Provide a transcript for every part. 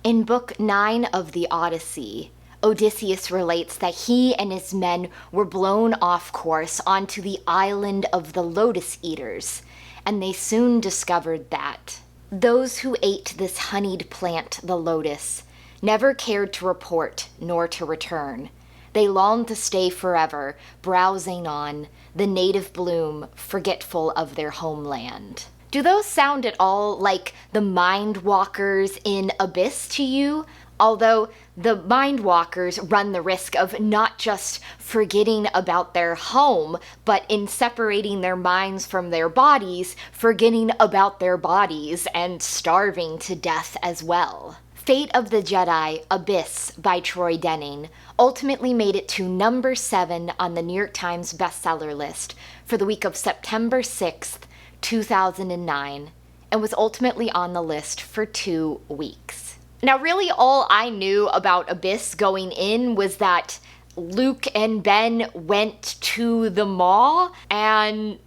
In Book 9 of the Odyssey, Odysseus relates that he and his men were blown off course onto the island of the Lotus Eaters, and they soon discovered that those who ate this honeyed plant, the lotus, never cared to report nor to return. They longed to stay forever, browsing on the native bloom, forgetful of their homeland. Do those sound at all like the Mind Walkers in Abyss to you? Although the Mind Walkers run the risk of not just forgetting about their home, but in separating their minds from their bodies, forgetting about their bodies and starving to death as well. Fate of the Jedi, Abyss by Troy Denning, ultimately made it to number 7 on the New York Times bestseller list for the week of September 6th, 2009, and was ultimately on the list for 2 weeks. Now, really all I knew about Abyss going in was that Luke and Ben went to the mall, and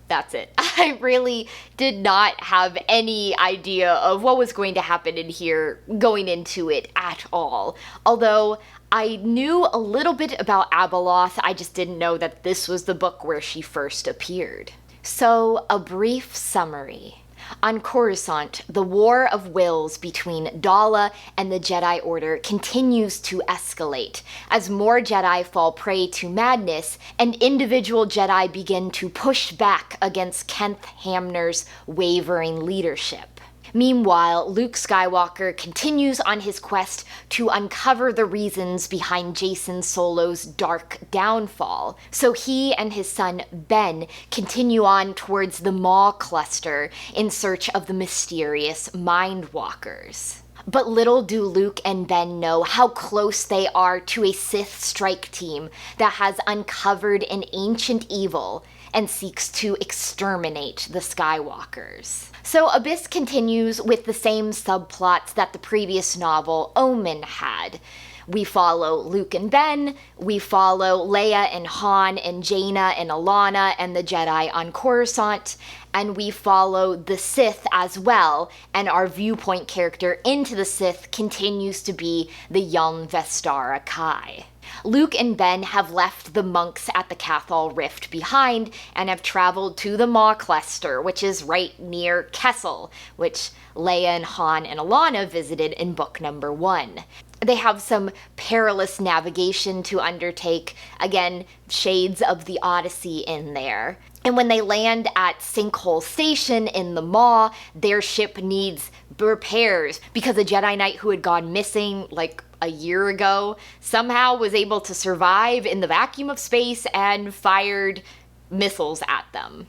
that's it. I really did not have any idea of what was going to happen in here going into it at all. Although I knew a little bit about Abeloth, I just didn't know that this was the book where she first appeared. So, a brief summary. On Coruscant, the war of wills between Dala and the Jedi Order continues to escalate as more Jedi fall prey to madness and individual Jedi begin to push back against Kenneth Hamner's wavering leadership. Meanwhile, Luke Skywalker continues on his quest to uncover the reasons behind Jacen Solo's dark downfall, so he and his son Ben continue on towards the Maw Cluster in search of the mysterious Mind Walkers. But little do Luke and Ben know how close they are to a Sith strike team that has uncovered an ancient evil and seeks to exterminate the Skywalkers. So Abyss continues with the same subplots that the previous novel, Omen, had. We follow Luke and Ben, we follow Leia and Han and Jaina and Alana and the Jedi on Coruscant, and we follow the Sith as well, and our viewpoint character into the Sith continues to be the young Vestara Khai. Luke and Ben have left the monks at the Cathal Rift behind and have traveled to the Maw Cluster, which is right near Kessel, which Leia and Han and Alana visited in book number 1. They have some perilous navigation to undertake, again, shades of the Odyssey in there. And when they land at Sinkhole Station in the Maw, their ship needs repairs because a Jedi Knight who had gone missing like a year ago somehow was able to survive in the vacuum of space and fired missiles at them.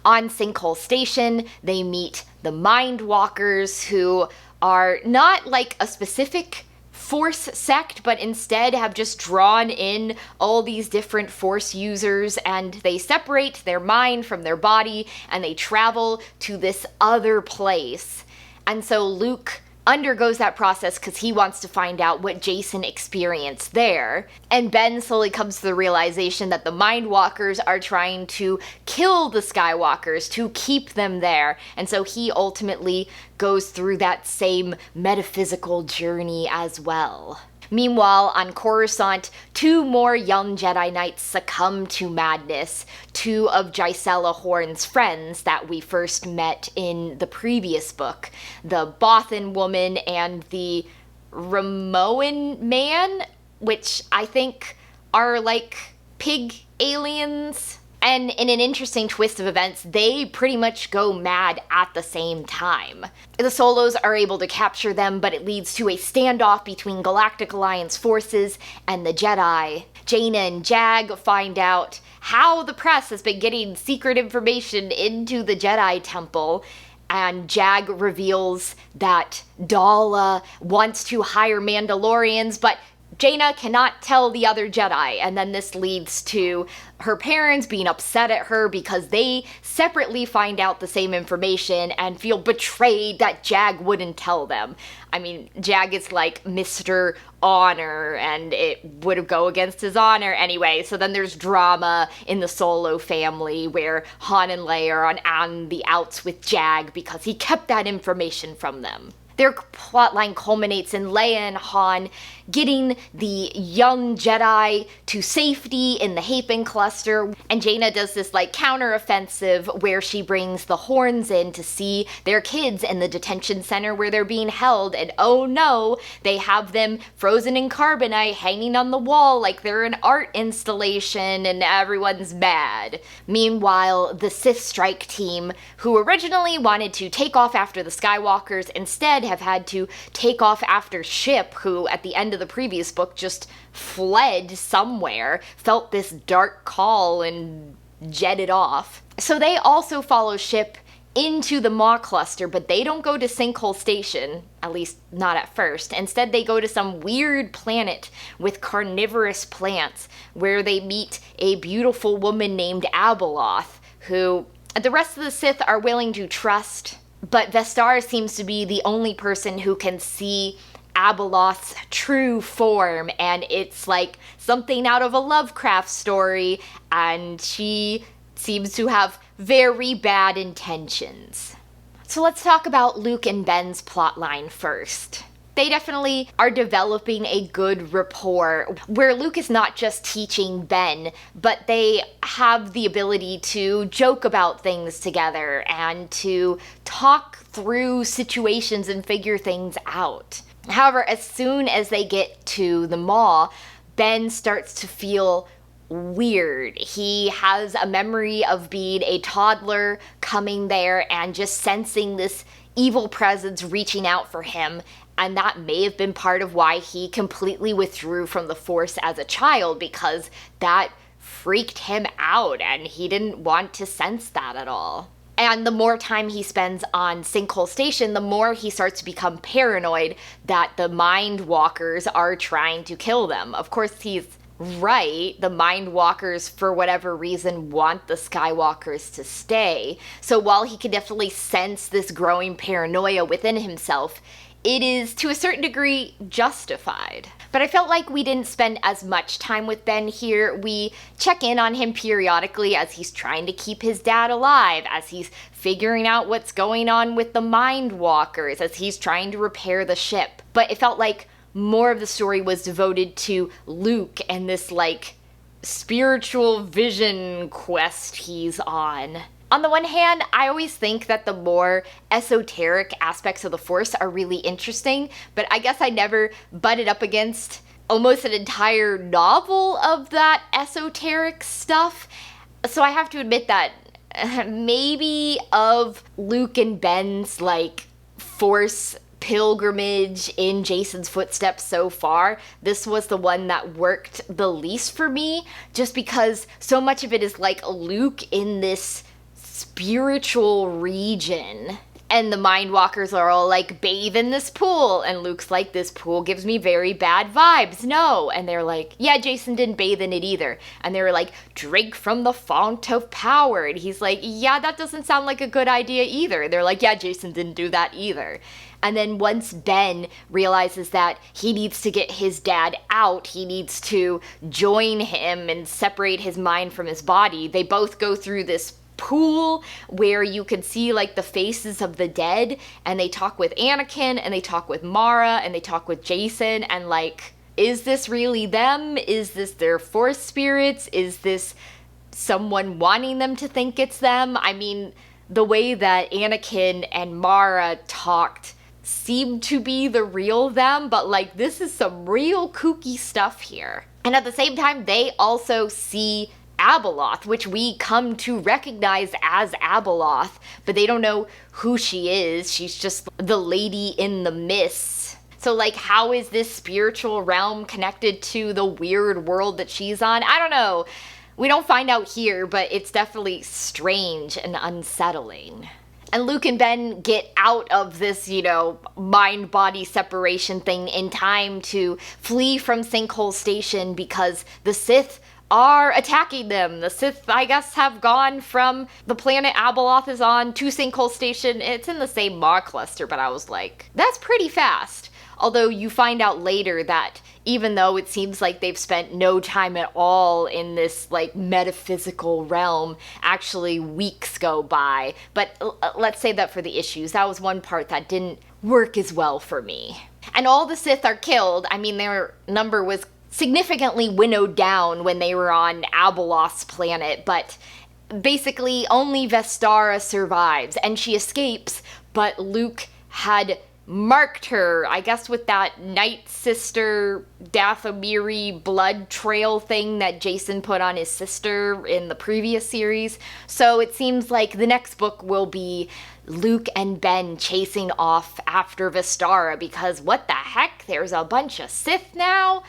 On Sinkhole Station, they meet the Mind Walkers, who are not like a specific Force sect, but instead have just drawn in all these different Force users, and they separate their mind from their body and they travel to this other place. And so Luke undergoes that process because he wants to find out what Jacen experienced there. And Ben slowly comes to the realization that the Mind Walkers are trying to kill the Skywalkers to keep them there. And so he ultimately goes through that same metaphysical journey as well. Meanwhile, on Coruscant, 2 more young Jedi Knights succumb to madness, 2 of Gisela Horn's friends that we first met in the previous book, the Bothan woman and the Ramoan man, which I think are like pig aliens. And in an interesting twist of events, they pretty much go mad at the same time. The Solos are able to capture them, but it leads to a standoff between Galactic Alliance forces and the Jedi. Jaina and Jag find out how the press has been getting secret information into the Jedi Temple, and Jag reveals that Dala wants to hire Mandalorians, but Jaina cannot tell the other Jedi, and then this leads to her parents being upset at her because they separately find out the same information and feel betrayed that Jag wouldn't tell them. I mean, Jag is like Mr. Honor, and it would go against his honor anyway. So then there's drama in the Solo family where Han and Leia are on the outs with Jag because he kept that information from them. Their plotline culminates in Leia and Han getting the young Jedi to safety in the Hapen cluster, and Jaina does this like counteroffensive where she brings the Horns in to see their kids in the detention center where they're being held, and oh no, they have them frozen in carbonite hanging on the wall like they're an art installation, and everyone's mad. Meanwhile, the Sith strike team, who originally wanted to take off after the Skywalkers, instead have had to take off after Ship, who at the end of the previous book just fled somewhere, felt this dark call and jetted off. So they also follow Ship into the Maw cluster, but they don't go to Sinkhole Station, at least not at first. Instead, they go to some weird planet with carnivorous plants where they meet a beautiful woman named Abeloth, who the rest of the Sith are willing to trust, but Vestara seems to be the only person who can see Abeloth's true form, and it's like something out of a Lovecraft story, and she seems to have very bad intentions. So let's talk about Luke and Ben's plotline first. They definitely are developing a good rapport where Luke is not just teaching Ben, but they have the ability to joke about things together and to talk through situations and figure things out. However, as soon as they get to the Maw, Ben starts to feel weird. He has a memory of being a toddler coming there and just sensing this evil presence reaching out for him, and that may have been part of why he completely withdrew from the Force as a child, because that freaked him out and he didn't want to sense that at all. And the more time he spends on Sinkhole Station, the more he starts to become paranoid that the Mind Walkers are trying to kill them. Of course, he's right. The Mind Walkers, for whatever reason, want the Skywalkers to stay. So while he can definitely sense this growing paranoia within himself, it is, to a certain degree, justified. But I felt like we didn't spend as much time with Ben here. We check in on him periodically as he's trying to keep his dad alive, as he's figuring out what's going on with the Mind Walkers, as he's trying to repair the ship. But it felt like more of the story was devoted to Luke and this, like, spiritual vision quest he's on. On the one hand, I always think that the more esoteric aspects of the Force are really interesting, but I guess I never butted up against almost an entire novel of that esoteric stuff. So I have to admit that maybe of Luke and Ben's, like, Force pilgrimage in Jason's footsteps so far, this was the one that worked the least for me, just because so much of it is like Luke in this spiritual region, and the Mind Walkers are all like, bathe in this pool, and Luke's like, this pool gives me very bad vibes, no. And they're like, yeah, Jason didn't bathe in it either. And they were like, drink from the font of power, and he's like, yeah, that doesn't sound like a good idea either. And they're like, yeah, Jason didn't do that either. And then once Ben realizes that he needs to get his dad out, he needs to join him and separate his mind from his body, they both go through this pool where you can see like the faces of the dead, and they talk with Anakin, and they talk with Mara, and they talk with Jason, and like, is this really them? Is this their Force spirits? Is this someone wanting them to think it's them? I mean, the way that Anakin and Mara talked seemed to be the real them, but like, this is some real kooky stuff here. And at the same time, they also see Abeloth, which we come to recognize as Abeloth, but they don't know who she is. She's just the lady in the mists. So like, how is this spiritual realm connected to the weird world that she's on? I don't know. We don't find out here, but it's definitely strange and unsettling. And Luke and Ben get out of this, mind-body separation thing in time to flee from Sinkhole Station because the Sith are attacking them. The Sith, I guess, have gone from the planet Abeloth is on to Sinkhole Station. It's in the same Maw cluster, but I was like, that's pretty fast. Although you find out later that even though it seems like they've spent no time at all in this, like, metaphysical realm, actually weeks go by. But let's say that for the issues. That was one part that didn't work as well for me. And all the Sith are killed. I mean, their number was significantly winnowed down when they were on Abeloth's planet, but basically only Vestara survives, and she escapes, but Luke had marked her, I guess with that Night Sister Dathomiri blood trail thing that Jason put on his sister in the previous series. So it seems like the next book will be Luke and Ben chasing off after Vestara, because what the heck, there's a bunch of Sith now?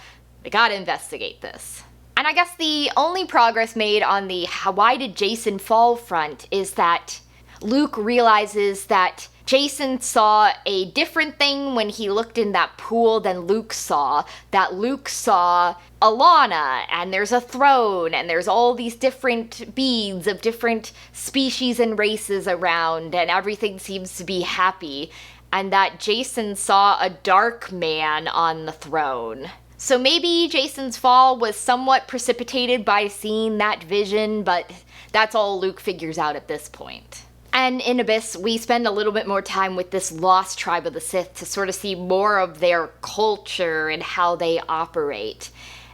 I gotta investigate this. And I guess the only progress made on the why did Jason fall front is that Luke realizes that Jason saw a different thing when he looked in that pool than Luke saw. That Luke saw Alana, and there's a throne, and there's all these different beings of different species and races around, and everything seems to be happy. And that Jason saw a dark man on the throne. So maybe Jason's fall was somewhat precipitated by seeing that vision, but that's all Luke figures out at this point. And in Abyss, we spend a little bit more time with this lost tribe of the Sith to sort of see more of their culture and how they operate.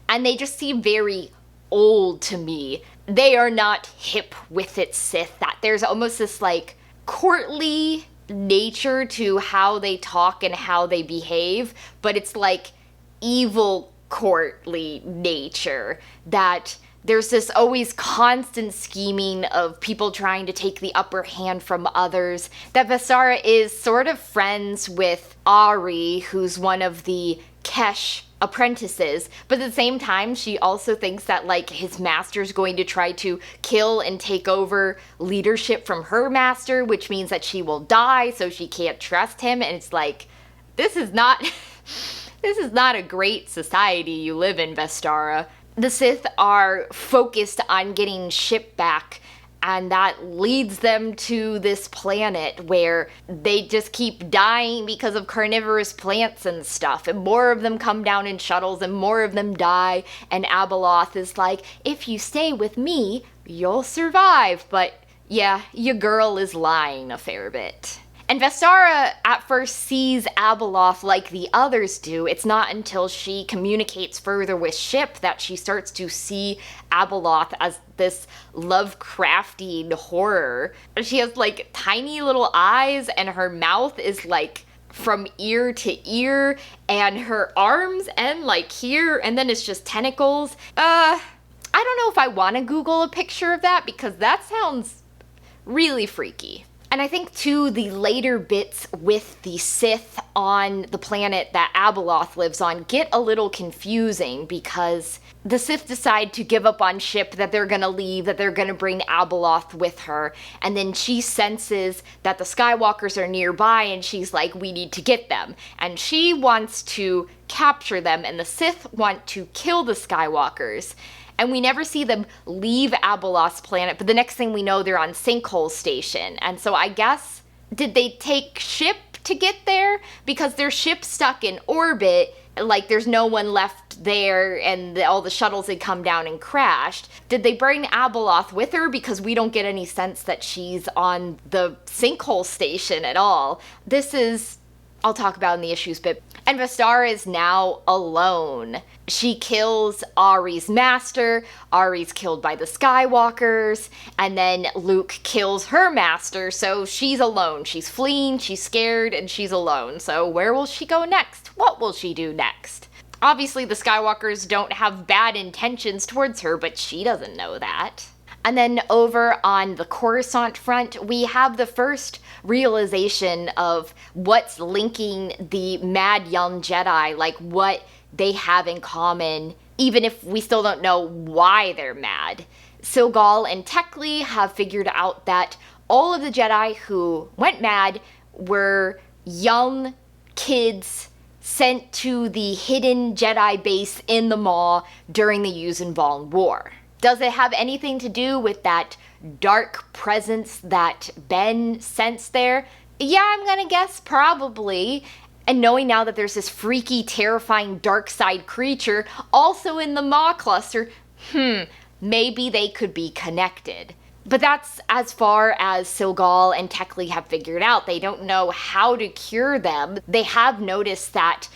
And they just seem very old to me. They are not hip with it Sith. That there's almost this like courtly nature to how they talk and how they behave, but it's like evil courtly nature, that there's this always constant scheming of people trying to take the upper hand from others, that Vestara is sort of friends with Ari, who's one of the Kesh apprentices, but at the same time she also thinks that like his master's going to try to kill and take over leadership from her master, which means that she will die, so she can't trust him. And it's like, this is not this is not a great society you live in, Vestara. The Sith are focused on getting ship back, and that leads them to this planet where they just keep dying because of carnivorous plants and stuff, and more of them come down in shuttles and more of them die, and Abeloth is like, if you stay with me, you'll survive. But yeah, your girl is lying a fair bit. And Vestara at first sees Abeloth like the others do. It's not until she communicates further with Ship that she starts to see Abeloth as this Lovecraftian horror. She has like tiny little eyes, and her mouth is like from ear to ear, and her arms end like here, and then it's just tentacles. I don't know if I want to Google a picture of that, because that sounds really freaky. And I think, too, the later bits with the Sith on the planet that Abeloth lives on get a little confusing, because the Sith decide to give up on Ship, that they're gonna leave, that they're gonna bring Abeloth with her, and then she senses that the Skywalkers are nearby, and she's like, we need to get them. And she wants to capture them, and the Sith want to kill the Skywalkers. And we never see them leave Abeloth's planet, but the next thing we know, they're on Sinkhole Station. And so I guess, did they take Ship to get there? Because their ship's stuck in orbit, like there's no one left there, and all the shuttles had come down and crashed. Did they bring Abeloth with her? Because we don't get any sense that she's on the Sinkhole Station at all. This is, I'll talk about in the issues bit. And Vestara is now alone. She kills Ari's master, Ari's killed by the Skywalkers, and then Luke kills her master, so she's alone. She's fleeing, she's scared, and she's alone. So where will she go next? What will she do next? Obviously the Skywalkers don't have bad intentions towards her, but she doesn't know that. And then over on the Coruscant front, we have the first realization of what's linking the mad young Jedi, like what they have in common, even if we still don't know why they're mad. Silgal and Tekli have figured out that all of the Jedi who went mad were young kids sent to the hidden Jedi base in the Maw during the Yuuzhan Vong War. Does it have anything to do with that dark presence that Ben sensed there? Yeah, I'm gonna guess probably. And knowing now that there's this freaky, terrifying dark side creature also in the Maw cluster, maybe they could be connected. But that's as far as Silgal and Tekli have figured out. They don't know how to cure them. They have noticed that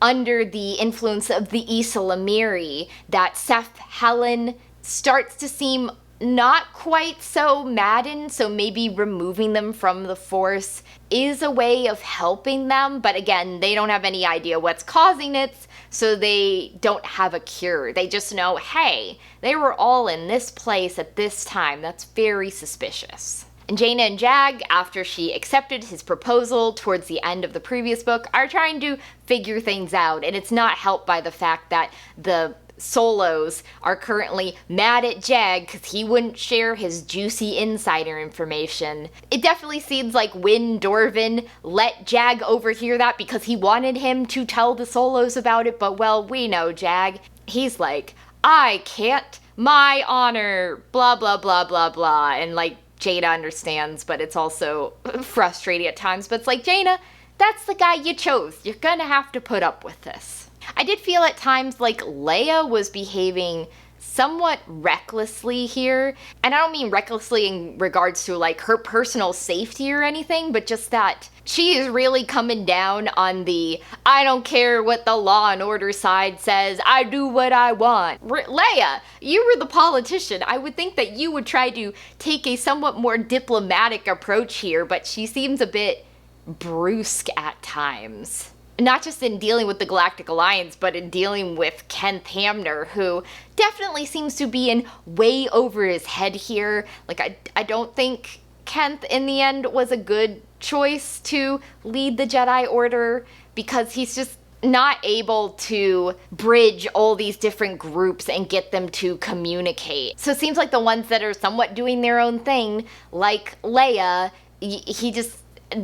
under the influence of the Issa Lamiri, that Seth Helen starts to seem not quite so maddened, so maybe removing them from the Force is a way of helping them. But again, they don't have any idea what's causing it, so they don't have a cure. They just know, hey, they were all in this place at this time. That's very suspicious. And Jaina and Jag, after she accepted his proposal towards the end of the previous book, are trying to figure things out. And it's not helped by the fact that the Solos are currently mad at Jag because he wouldn't share his juicy insider information. It definitely seems like Wynn Dorvin let Jag overhear that because he wanted him to tell the Solos about it, but well, we know Jag. He's like, I can't, my honor, blah, blah, blah, blah, blah. And like, Jaina understands, but it's also frustrating at times. But it's like, Jaina, that's the guy you chose. You're gonna have to put up with this. I did feel at times like Leia was behaving somewhat recklessly here. And I don't mean recklessly in regards to like her personal safety or anything, but just that she is really coming down on the I don't care what the law and order side says, I do what I want. Leia, you were the politician. I would think that you would try to take a somewhat more diplomatic approach here, but she seems a bit brusque at times. Not just in dealing with the Galactic Alliance, but in dealing with Kent Hamner, who definitely seems to be in way over his head here. Like, I don't think Kent, in the end, was a good choice to lead the Jedi Order, because he's just not able to bridge all these different groups and get them to communicate. So it seems like the ones that are somewhat doing their own thing, like Leia, he just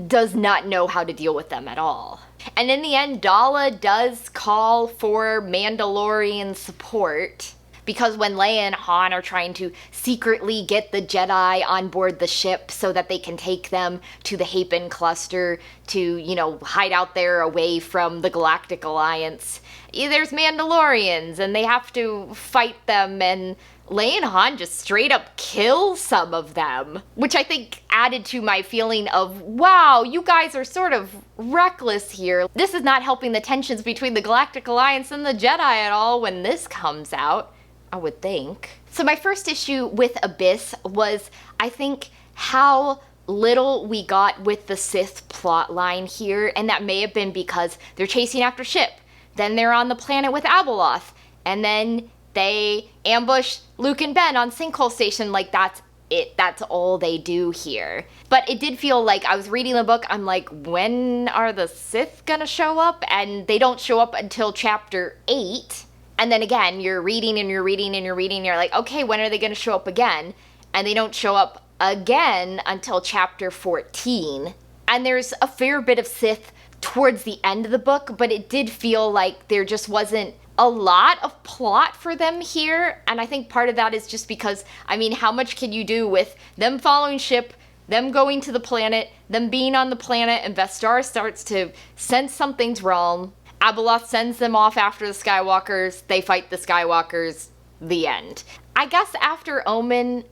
does not know how to deal with them at all. And in the end, Dala does call for Mandalorian support, because when Leia and Han are trying to secretly get the Jedi on board the ship so that they can take them to the Hapen cluster to, you know, hide out there away from the Galactic Alliance, there's Mandalorians and they have to fight them, and Leia and Han just straight up kill some of them, which I think added to my feeling of, wow, you guys are sort of reckless here. This is not helping the tensions between the Galactic Alliance and the Jedi at all when this comes out, I would think. So my first issue with Abyss was, I think, how little we got with the Sith plotline here, and that may have been because they're chasing after ship, then they're on the planet with Abeloth, and then they ambush Luke and Ben on Sinkhole Station. Like, that's it. That's all they do here. But it did feel like I was reading the book, I'm like, when are the Sith gonna show up? And they don't show up until chapter 8. And then again, you're reading and you're reading and you're reading, and you're like, okay, when are they gonna show up again? And they don't show up again until chapter 14. And there's a fair bit of Sith towards the end of the book, but it did feel like there just wasn't a lot of plot for them here. And I think part of that is just because, I mean, how much can you do with them following ship, them going to the planet, them being on the planet, and Vestara starts to sense something's wrong. Abeloth sends them off after the Skywalkers, they fight the Skywalkers, the end. I guess after Omen,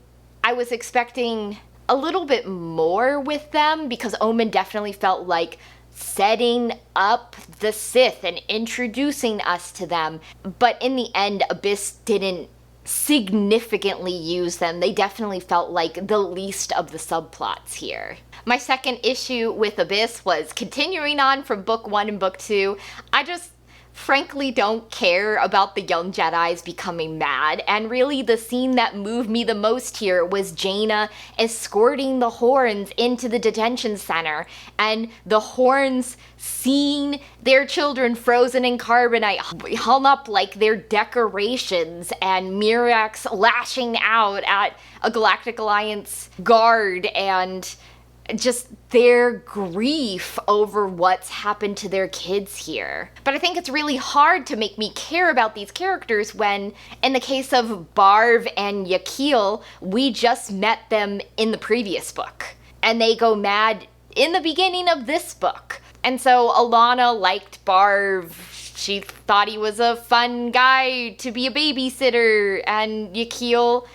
I was expecting a little bit more with them, because Omen definitely felt like setting up the Sith and introducing us to them. But in the end, Abyss didn't significantly use them. They definitely felt like the least of the subplots here. My second issue with Abyss was continuing on from book 1 and book 2. I just frankly don't care about the young Jedis becoming mad, and really the scene that moved me the most here was Jaina escorting the Horns into the detention center, and the Horns seeing their children frozen in carbonite hung up like their decorations, and Mirax lashing out at a Galactic Alliance guard, and just their grief over what's happened to their kids here. But I think it's really hard to make me care about these characters when, in the case of Barv and Yakil, we just met them in the previous book, and they go mad in the beginning of this book. And so Alana liked Barv. She thought he was a fun guy to be a babysitter. And Yakil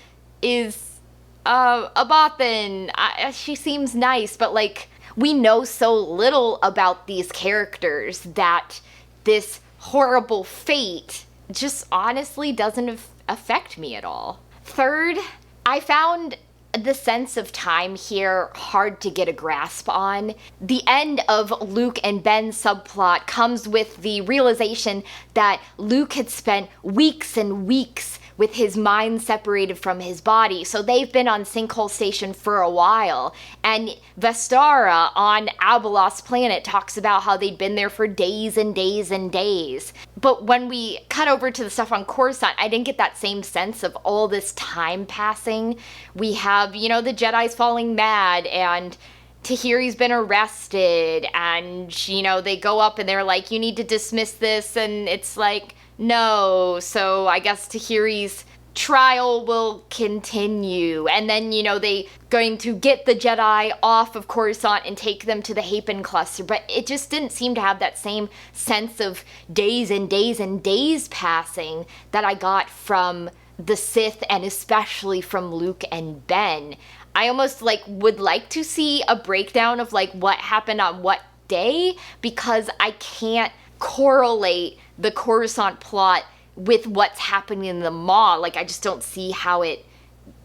is a Bothan. She seems nice, but like, we know so little about these characters that this horrible fate just honestly doesn't affect me at all. Third, I found the sense of time here hard to get a grasp on. The end of Luke and Ben's subplot comes with the realization that Luke had spent weeks and weeks with his mind separated from his body. So they've been on Sinkhole Station for a while. And Vestara on Abeloth's planet talks about how they'd been there for days and days and days. But when we cut over to the stuff on Coruscant, I didn't get that same sense of all this time passing. We have, the Jedi's falling mad, and Tahiri's been arrested, and, they go up and they're like, you need to dismiss this, and it's like, no, so I guess Tahiri's trial will continue. And then, they going to get the Jedi off of Coruscant and take them to the Hapen cluster. But it just didn't seem to have that same sense of days and days and days passing that I got from the Sith, and especially from Luke and Ben. I almost would like to see a breakdown of what happened on what day, because I can't correlate the Coruscant plot with what's happening in the Maw. I just don't see how it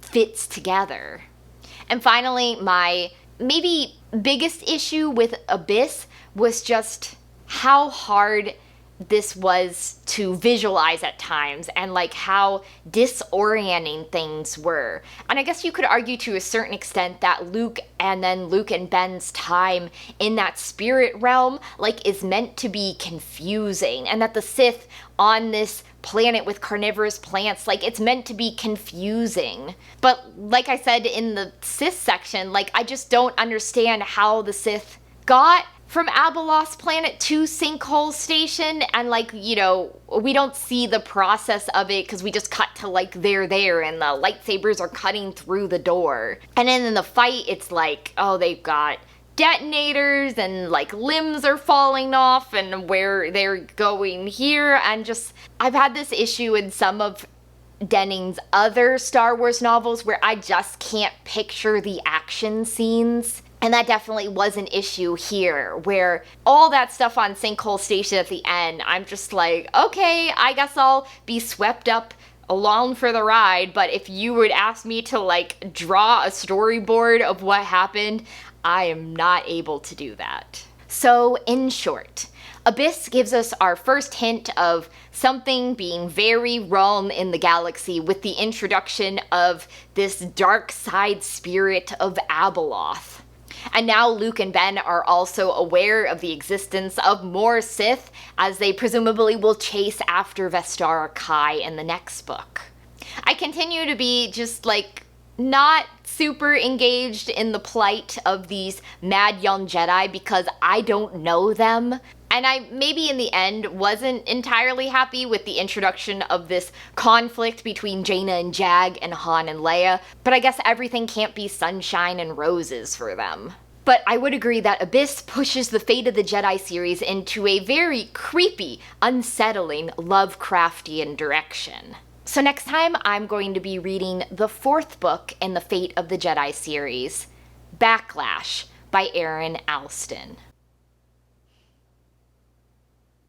fits together. And finally, my maybe biggest issue with Abyss was just how hard this was to visualize at times, and how disorienting things were. And I guess you could argue to a certain extent that Luke and Ben's time in that spirit realm is meant to be confusing, and that the Sith on this planet with carnivorous plants, it's meant to be confusing. But like I said in the Sith section, I just don't understand how the Sith got from Abeloth's planet to Sinkhole Station, and we don't see the process of it because we just cut to they're there and the lightsabers are cutting through the door. And then in the fight, it's they've got detonators and limbs are falling off and where they're going here. And just, I've had this issue in some of Denning's other Star Wars novels where I just can't picture the action scenes. And that definitely was an issue here, where all that stuff on Sinkhole Station at the end, I'm just okay, I guess I'll be swept up along for the ride, but if you would ask me to draw a storyboard of what happened, I am not able to do that. So in short, Abyss gives us our first hint of something being very wrong in the galaxy with the introduction of this dark side spirit of Abeloth. And now Luke and Ben are also aware of the existence of more Sith, as they presumably will chase after Vestara Khai in the next book. I continue to be just not super engaged in the plight of these mad young Jedi because I don't know them. And I maybe in the end wasn't entirely happy with the introduction of this conflict between Jaina and Jag and Han and Leia, but I guess everything can't be sunshine and roses for them. But I would agree that Abyss pushes the Fate of the Jedi series into a very creepy, unsettling, Lovecraftian direction. So next time I'm going to be reading the fourth book in the Fate of the Jedi series, Backlash by Aaron Alston.